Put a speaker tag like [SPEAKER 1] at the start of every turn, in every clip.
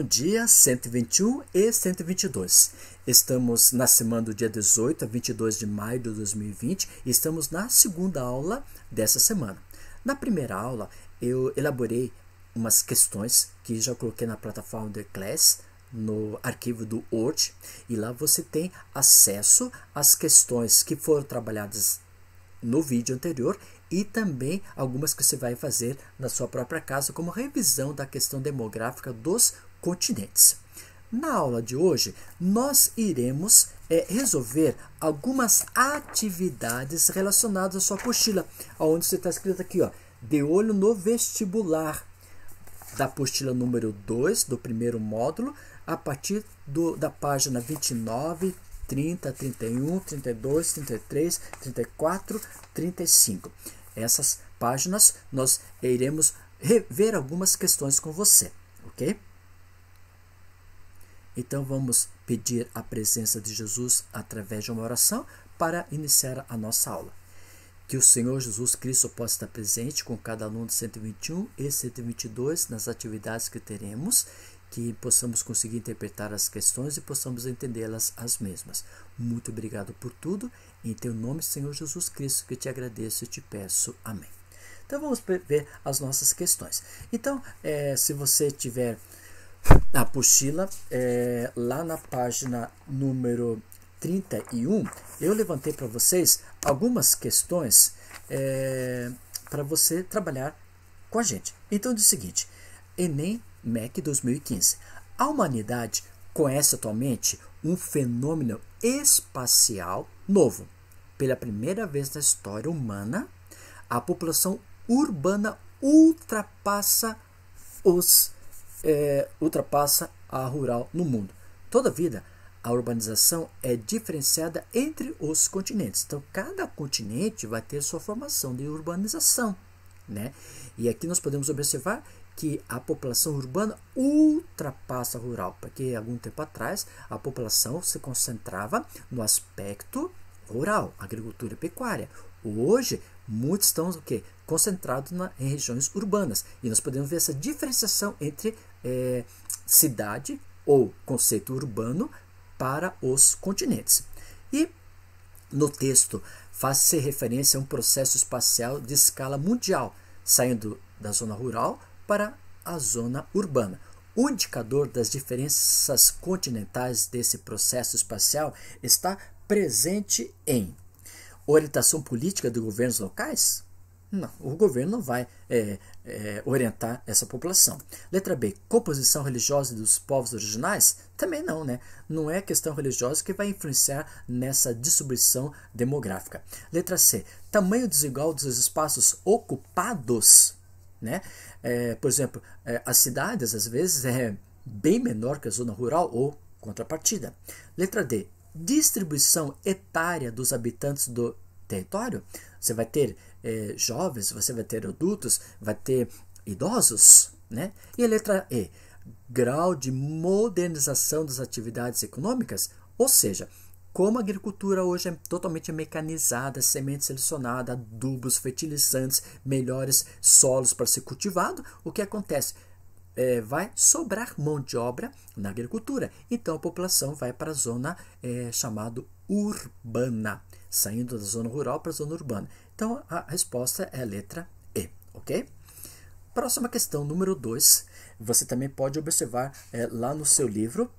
[SPEAKER 1] dia 121 e 122. Estamos na semana do dia 18 a 22 de maio de 2020 e estamos na segunda aula dessa semana. Na primeira aula, eu elaborei umas questões que já coloquei na plataforma do Class, no arquivo do Word, e lá você tem acesso às questões que foram trabalhadas no vídeo anterior e também algumas que você vai fazer na sua própria casa como revisão da questão demográfica dos continentes. Na aula de hoje, nós iremos resolver algumas atividades relacionadas à sua apostila, onde você está escrito aqui, ó, de olho no vestibular, da apostila número 2, do primeiro módulo, a partir da página 29, 30, 31, 32, 33, 34, 35. Essas páginas nós iremos rever algumas questões com você, ok? Então vamos pedir a presença de Jesus através de uma oração para iniciar a nossa aula. Que o Senhor Jesus Cristo possa estar presente com cada aluno de 121 e 122 nas atividades que teremos, que possamos conseguir interpretar as questões e possamos entendê-las as mesmas. Muito obrigado por tudo. Em teu nome, Senhor Jesus Cristo, que te agradeço e te peço. Amém. Então vamos ver as nossas questões. Então, se você tiver a apostila, lá na página número 31, eu levantei para vocês algumas questões para você trabalhar com a gente. Então diz o seguinte: Enem MEC 2015. A humanidade conhece atualmente um fenômeno espacial novo. Pela primeira vez na história humana, a população urbana ultrapassa a rural no mundo. Todavia, a urbanização é diferenciada entre os continentes. Então, cada continente vai ter sua formação de urbanização, né? E aqui nós podemos observar que a população urbana ultrapassa a rural, porque algum tempo atrás a população se concentrava no aspecto rural, agricultura e pecuária. Hoje, muitos estão concentrados em regiões urbanas. E nós podemos ver essa diferenciação entre cidade ou conceito urbano para os continentes. E no texto faz-se referência a um processo espacial de escala mundial, saindo da zona rural para a zona urbana. O indicador das diferenças continentais desse processo espacial está presente em orientação política de governos locais? Não, o governo não vai orientar essa população. Letra B, composição religiosa dos povos originais? Também não, né? Não é questão religiosa que vai influenciar nessa distribuição demográfica. Letra C, tamanho desigual dos espaços ocupados, né? Por exemplo, as cidades às vezes é bem menor que a zona rural ou contrapartida. Letra D, distribuição etária dos habitantes do território. Você vai ter jovens, você vai ter adultos, vai ter idosos, né? E a letra E, grau de modernização das atividades econômicas, ou seja, como a agricultura hoje é totalmente mecanizada, semente selecionada, adubos, fertilizantes, melhores solos para ser cultivado, o que acontece? Vai sobrar mão de obra na agricultura. Então a população vai para a zona chamada urbana, saindo da zona rural para a zona urbana. Então a resposta é a letra E, ok? Próxima questão, número 2. Você também pode observar lá no seu livro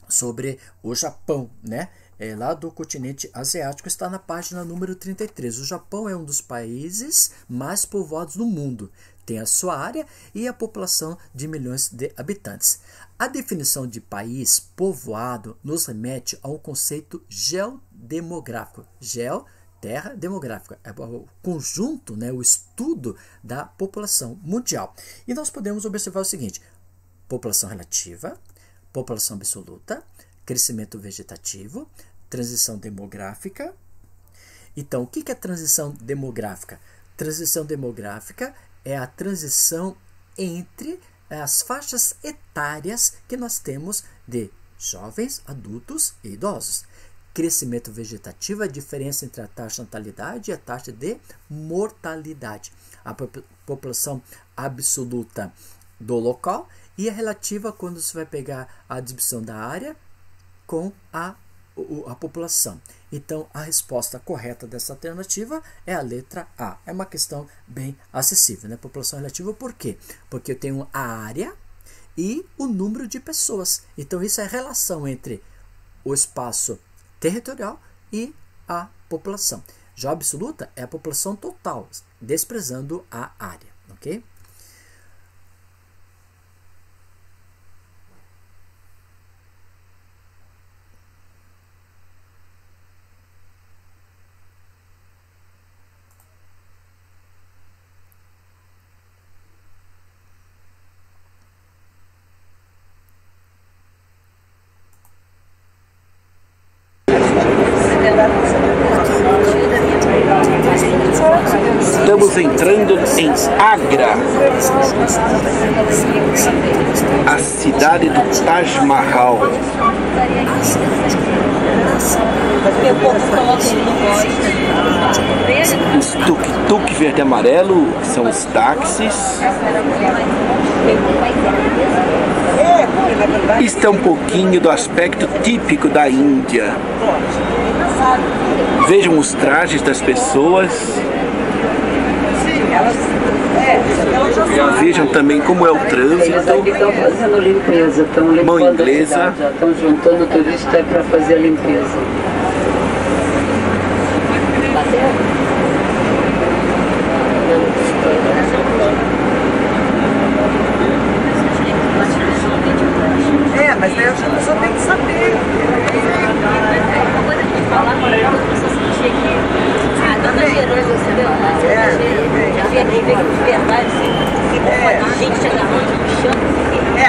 [SPEAKER 1] sobre o Japão, né? Lá do continente asiático, está na página número 33. O Japão é um dos países mais povoados do mundo. Tem a sua área e a população de milhões de habitantes. A definição de país povoado nos remete a um conceito geodemográfico. Terra demográfica, é o conjunto, né, o estudo da população mundial. E nós podemos observar o seguinte: população relativa, população absoluta, crescimento vegetativo, transição demográfica. Então, o que é transição demográfica? Transição demográfica é a transição entre as faixas etárias que nós temos de jovens, adultos e idosos. Crescimento vegetativo é a diferença entre a taxa de natalidade e a taxa de mortalidade. A população absoluta do local e é relativa quando você vai pegar a distribuição da área com a população. Então, a resposta correta dessa alternativa é a letra A. É uma questão bem acessível, né? População relativa por quê? Porque eu tenho a área e o número de pessoas. Então, isso é a relação entre o espaço territorial e a população. Já absoluta é a população total, desprezando a área, ok?
[SPEAKER 2] Estamos entrando em Agra, a cidade do Taj Mahal. Os tuk-tuk verde e amarelo são os táxis. Isto é um pouquinho do aspecto típico da Índia. Vejam os trajes das pessoas. Vejam também como é o trânsito.
[SPEAKER 3] Eles aqui estão fazendo limpeza, estão limpando
[SPEAKER 2] mão inglesa.
[SPEAKER 3] a cidade, estão juntando turista para fazer a limpeza.
[SPEAKER 4] Mas daí a pessoa tem que saber.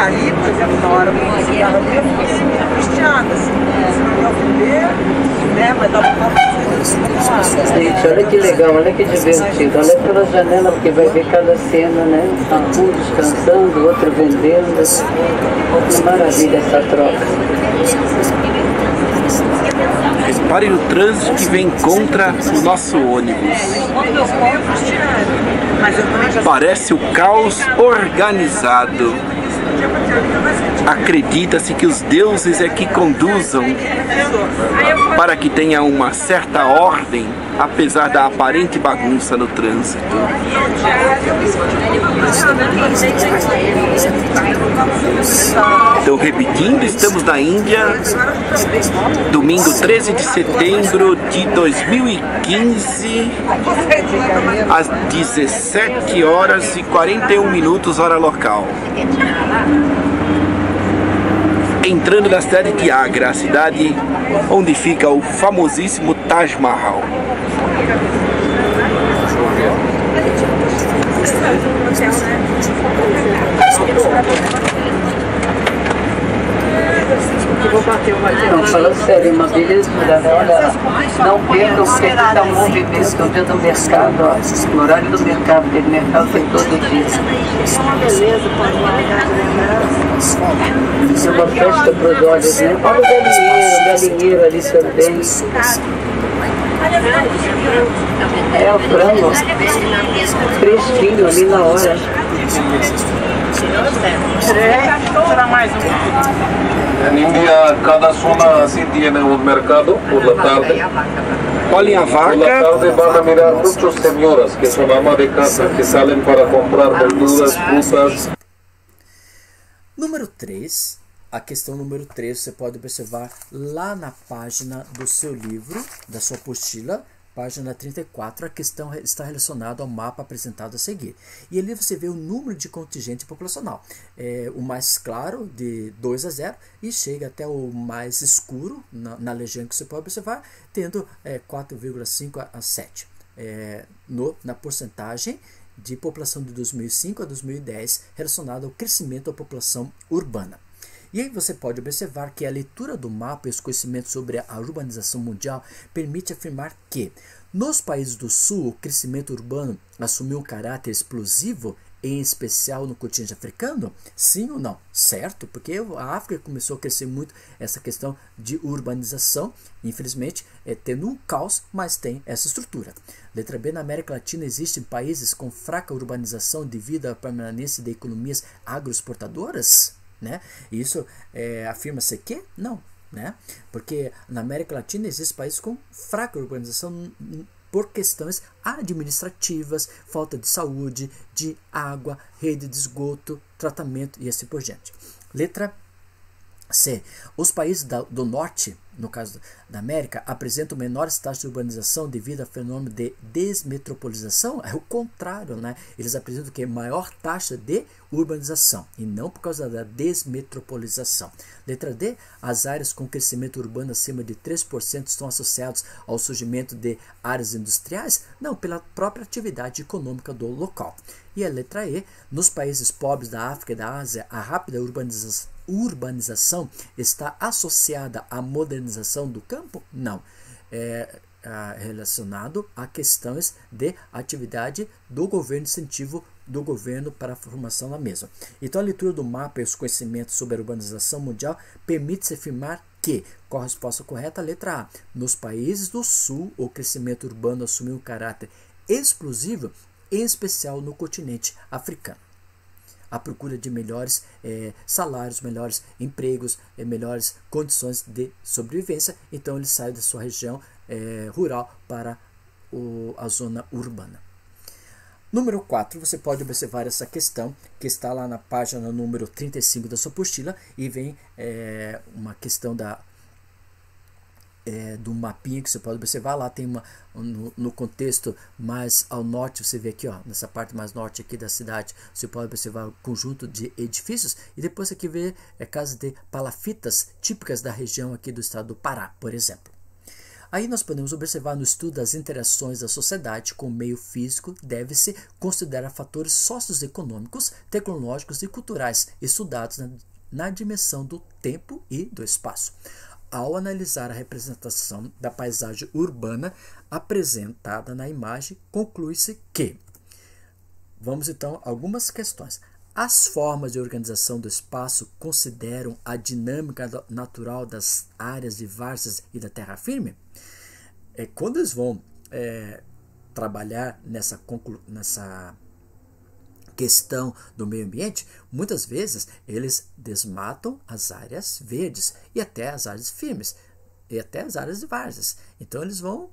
[SPEAKER 4] Ali, por exemplo, na hora que eu ficava ali, eu fiquei assim, angustiada, assim, se não me ofender, né, mas dá pra fazer.
[SPEAKER 3] Gente, olha que legal, olha que divertido. Olha pela janela, porque vai ver cada cena, né? Um descansando, outro vendendo. Que maravilha essa troca.
[SPEAKER 2] Reparem no trânsito que vem contra o nosso ônibus. Parece o caos organizado. Acredita-se que os deuses é que conduzam para que tenha uma certa ordem, apesar da aparente bagunça no trânsito. Então, repetindo, estamos na Índia, domingo 13 de setembro de 2015, às 17 horas e 41 minutos, hora local. Entrando na cidade de Agra, a cidade onde fica o famosíssimo Taj Mahal.
[SPEAKER 3] Não, falando sério, uma belezura, né? Olha, não percam porque está um movimento, o dia do mercado, ó, no horário do mercado, aquele mercado tem todo dia. É uma festa para os olhos, né? Olha o galinheiro ali também. É o frango, fresquinho ali na hora.
[SPEAKER 5] En India, cada zona así tiene un mercado por la tarde.
[SPEAKER 2] Olhem a
[SPEAKER 5] Por la
[SPEAKER 2] vaca.
[SPEAKER 5] tarde van a mirar muchas señoras que son ama de casa, que salen para comprar verduras, frutas.
[SPEAKER 1] Número 3, a questão número 3, você pode observar lá na página do seu livro, da sua apostila, página 34, a questão está relacionada ao mapa apresentado a seguir. E ali você vê o número de contingente populacional. O mais claro, de 2 a 0, e chega até o mais escuro, na legenda que você pode observar, tendo 4,5 a 7 na porcentagem de população de 2005 a 2010 relacionada ao crescimento da população urbana. E aí você pode observar que a leitura do mapa e os conhecimentos sobre a urbanização mundial permite afirmar que nos países do sul o crescimento urbano assumiu um caráter explosivo em especial no continente africano? Sim ou não? Certo, porque a África começou a crescer muito essa questão de urbanização, infelizmente, tendo um caos, mas tem essa estrutura. Letra B, na América Latina existem países com fraca urbanização devido à permanência de economias agroexportadoras? Né? Isso afirma-se que não, né? Porque na América Latina existem países com fraca urbanização por questões administrativas, falta de saúde, de água, rede de esgoto, tratamento e assim por diante. Letra C. Os países do norte, no caso da América, apresentam menores taxas de urbanização devido ao fenômeno de desmetropolização. É o contrário, né? Eles apresentam que maior taxa de urbanização e não por causa da desmetropolização. Letra D. As áreas com crescimento urbano acima de 3% estão associadas ao surgimento de áreas industriais? Não, pela própria atividade econômica do local. E a letra E. Nos países pobres da África e da Ásia, a rápida urbanização está associada à modernização do campo? Não. É relacionado a questões de atividade do governo, incentivo do governo para a formação da mesma. Então, a leitura do mapa e os conhecimentos sobre a urbanização mundial permite-se afirmar que, qual a resposta correta? A letra A. Nos países do sul, o crescimento urbano assumiu um caráter explosivo, em especial no continente africano. A procura de melhores salários, melhores empregos, melhores condições de sobrevivência. Então, ele sai da sua região rural para a zona urbana. Número 4, você pode observar essa questão que está lá na página número 35 da sua apostila e vem uma questão do mapinha que você pode observar. Lá tem no contexto mais ao norte, você vê aqui, ó, nessa parte mais norte aqui da cidade, você pode observar um conjunto de edifícios e depois aqui vê casas de palafitas típicas da região aqui do estado do Pará, por exemplo. Aí nós podemos observar no estudo das interações da sociedade com o meio físico, deve-se considerar fatores socioeconômicos, tecnológicos e culturais estudados na dimensão do tempo e do espaço. Ao analisar a representação da paisagem urbana apresentada na imagem, conclui-se que, vamos então a algumas questões. As formas de organização do espaço consideram a dinâmica natural das áreas de várzeas e da terra firme? Quando eles vão trabalhar nessa questão do meio ambiente, muitas vezes eles desmatam as áreas verdes e até as áreas firmes e até as áreas de várzeas. Então eles vão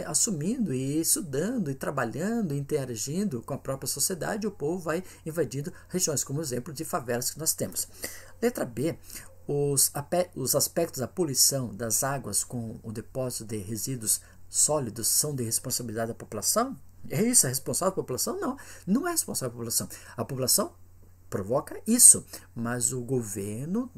[SPEAKER 1] assumindo e estudando e trabalhando, interagindo com a própria sociedade, o povo vai invadindo regiões, como exemplo de favelas que nós temos. Letra B. Os aspectos da poluição das águas com o depósito de resíduos sólidos são de responsabilidade da população? É isso, é responsável a população? Não, não é responsável a população. A população provoca isso, mas o governo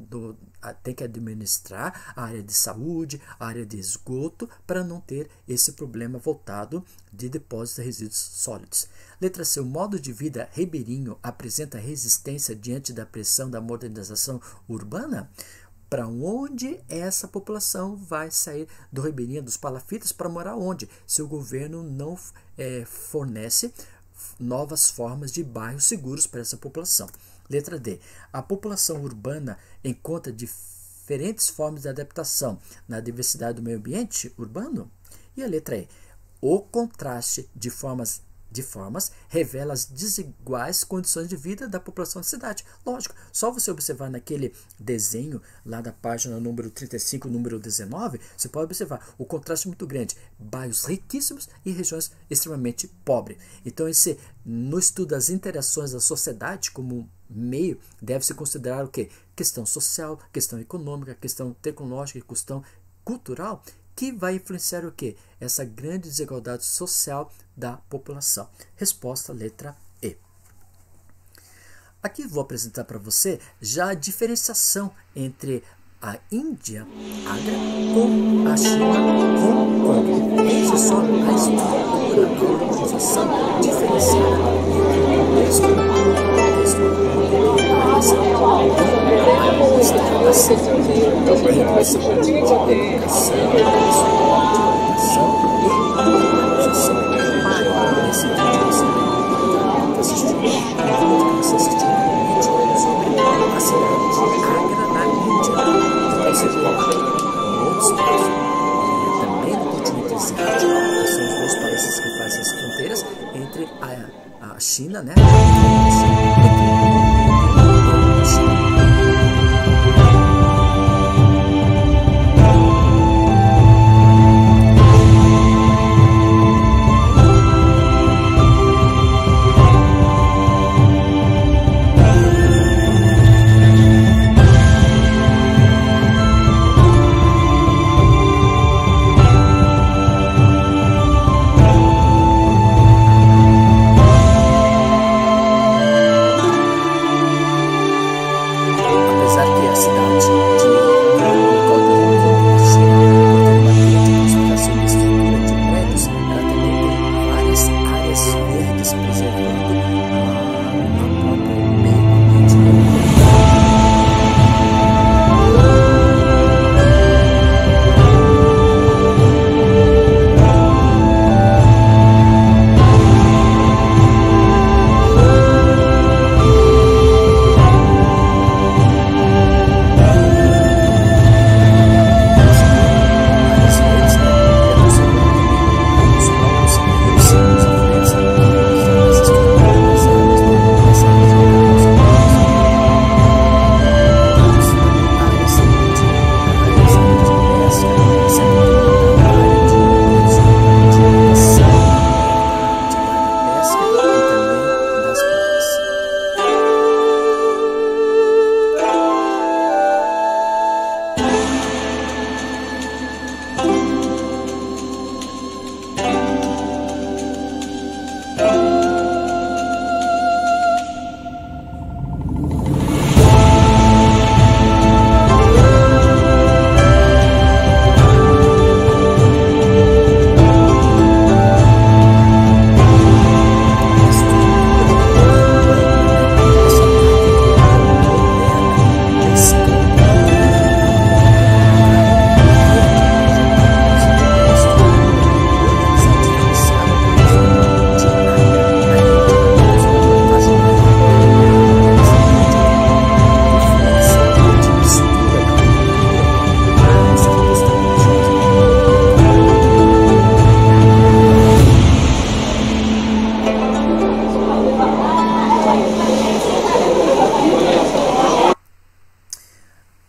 [SPEAKER 1] tem que administrar a área de saúde, a área de esgoto, para não ter esse problema voltado de depósitos de resíduos sólidos. Letra C. O modo de vida ribeirinho apresenta resistência diante da pressão da modernização urbana? Para onde essa população vai sair do ribeirinho, dos palafitas, para morar onde? Se o governo não fornece novas formas de bairros seguros para essa população. Letra D. A população urbana encontra diferentes formas de adaptação na diversidade do meio ambiente urbano? E a letra E. O contraste de formas revela as desiguais condições de vida da população da cidade. Lógico, só você observar naquele desenho lá da página número 35, número 19, você pode observar o contraste muito grande, bairros riquíssimos e regiões extremamente pobres. Então, no estudo das interações da sociedade como meio, deve-se considerar o quê? Questão social, questão econômica, questão tecnológica e questão cultural, que vai influenciar o quê? Essa grande desigualdade social da população. Resposta letra E. Aqui vou apresentar para você já a diferenciação entre a Índia, Agra, com a China, Hong Kong. Veja só a estrutura da organização diferenciada entre o contexto e China, né?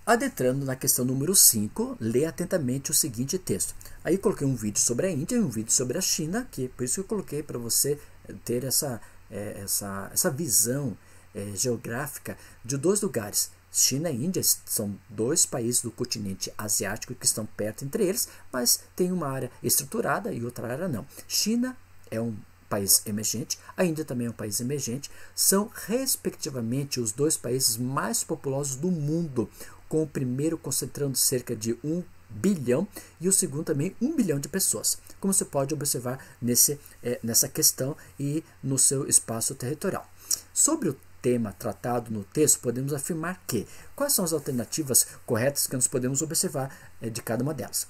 [SPEAKER 1] Adentrando na questão número 5, lê atentamente o seguinte texto. Aí coloquei um vídeo sobre a Índia e um vídeo sobre a China, que por isso que eu coloquei para você ter essa visão geográfica de dois lugares. China e Índia são dois países do continente asiático que estão perto entre eles, mas tem uma área estruturada e outra área não. China é um país emergente, a Índia também é um país emergente, são respectivamente os dois países mais populosos do mundo, com o primeiro concentrando cerca de 1 bilhão e o segundo também 1 bilhão de pessoas, como você pode observar nessa questão e no seu espaço territorial. Sobre o tema tratado no texto, podemos afirmar que quais são as alternativas corretas que nós podemos observar de cada uma delas.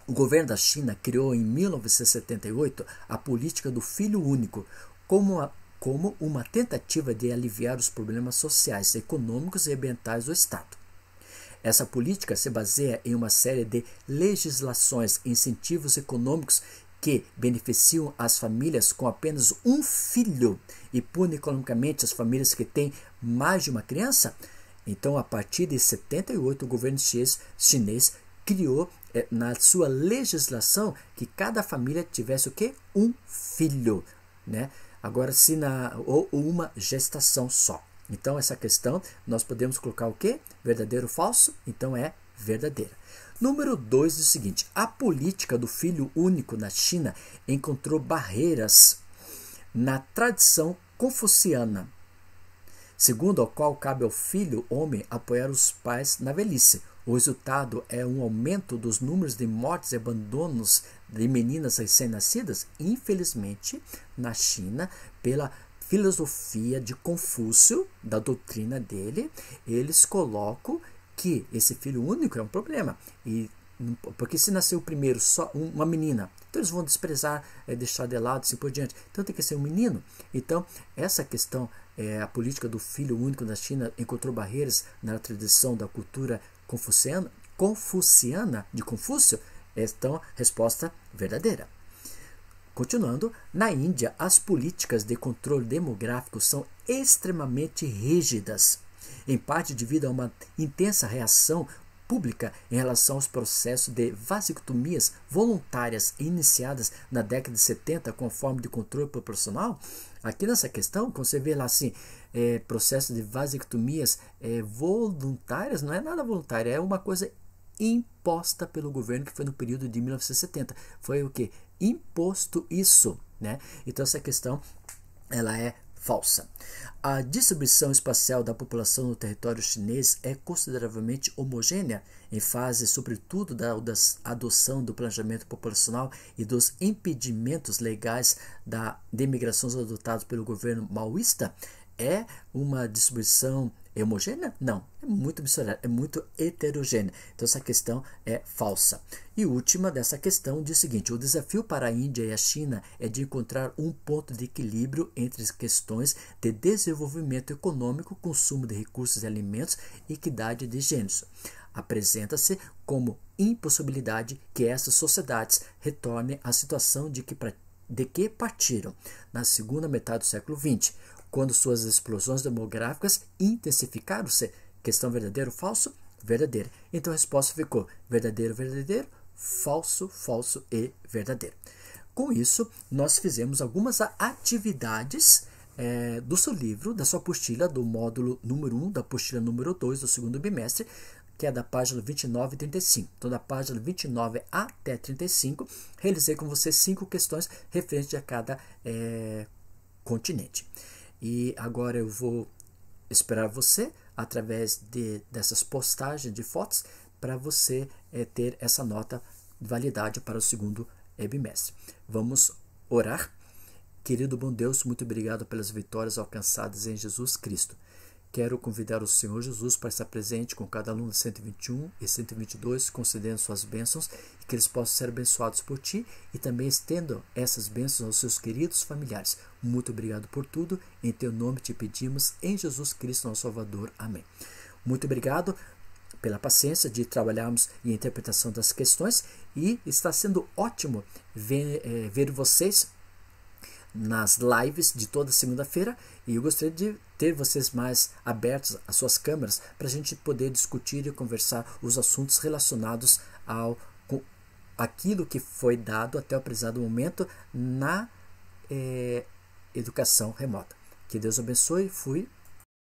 [SPEAKER 1] O governo da China criou em 1978 a política do filho único como uma tentativa de aliviar os problemas sociais, econômicos e ambientais do Estado. Essa política se baseia em uma série de legislações e incentivos econômicos que beneficiam as famílias com apenas um filho e punem economicamente as famílias que têm mais de uma criança. Então, a partir de 78, o governo chinês criou na sua legislação que cada família tivesse o quê? Um filho, né? Agora, ou uma gestação só. Então, essa questão, nós podemos colocar o quê? Verdadeiro ou falso? Então, é verdadeira. Número 2 diz o seguinte: a política do filho único na China encontrou barreiras na tradição confuciana, segundo a qual cabe ao filho homem apoiar os pais na velhice. O resultado é um aumento dos números de mortes e abandonos de meninas recém-nascidas. Infelizmente, na China, pela filosofia de Confúcio, da doutrina dele, eles colocam que esse filho único é um problema. Porque se nasceu primeiro só uma menina, então eles vão desprezar, deixar de lado, assim por diante. Então tem que ser um menino. Então, essa questão, a política do filho único na China encontrou barreiras na tradição da cultura confuciana de Confúcio. Então, resposta verdadeira. Continuando, na Índia, as políticas de controle demográfico são extremamente rígidas, em parte devido a uma intensa reação pública em relação aos processos de vasectomias voluntárias iniciadas na década de 70 como forma de controle populacional. Aqui nessa questão, quando você vê lá assim, processo de vasectomias voluntárias, não é nada voluntário, é uma coisa imposta pelo governo, que foi no período de 1970. Foi o que? Imposto isso, né? Então essa questão, ela é falsa. A distribuição espacial da população no território chinês é consideravelmente homogênea, em fase, sobretudo, da adoção do planejamento populacional e dos impedimentos legais de imigrações adotados pelo governo maoísta. É uma distribuição homogênea? Não, é muito misturada, é muito heterogênea. Então essa questão é falsa. E última dessa questão diz o seguinte: o desafio para a Índia e a China é de encontrar um ponto de equilíbrio entre as questões de desenvolvimento econômico, consumo de recursos e alimentos e equidade de gêneros. Apresenta-se como impossibilidade que essas sociedades retornem à situação de que partiram na segunda metade do século XX, quando suas explosões demográficas intensificaram-se. Questão verdadeiro ou falso? Verdadeiro. Então a resposta ficou verdadeiro, verdadeiro, falso, falso e verdadeiro. Com isso, nós fizemos algumas atividades do seu livro, da sua apostila, do módulo número 1, da apostila número 2 do segundo bimestre, que é da página 29 e 35. Então, da página 29 até 35, realizei com você 5 questões referentes a cada continente. E agora eu vou esperar você, através dessas postagens de fotos, para você ter essa nota de validade para o segundo bimestre. Vamos orar. Querido bom Deus, muito obrigado pelas vitórias alcançadas em Jesus Cristo. Quero convidar o Senhor Jesus para estar presente com cada aluno de 121 e 122, concedendo suas bênçãos e que eles possam ser abençoados por Ti e também estendam essas bênçãos aos seus queridos familiares. Muito obrigado por tudo. Em Teu nome te pedimos, em Jesus Cristo, nosso Salvador. Amém. Muito obrigado pela paciência de trabalharmos em interpretação das questões e está sendo ótimo ver vocês nas lives de toda segunda-feira, e eu gostaria de ter vocês mais abertos às suas câmeras para a gente poder discutir e conversar os assuntos relacionados com aquilo que foi dado até o presente momento na educação remota. Que Deus abençoe. Fui.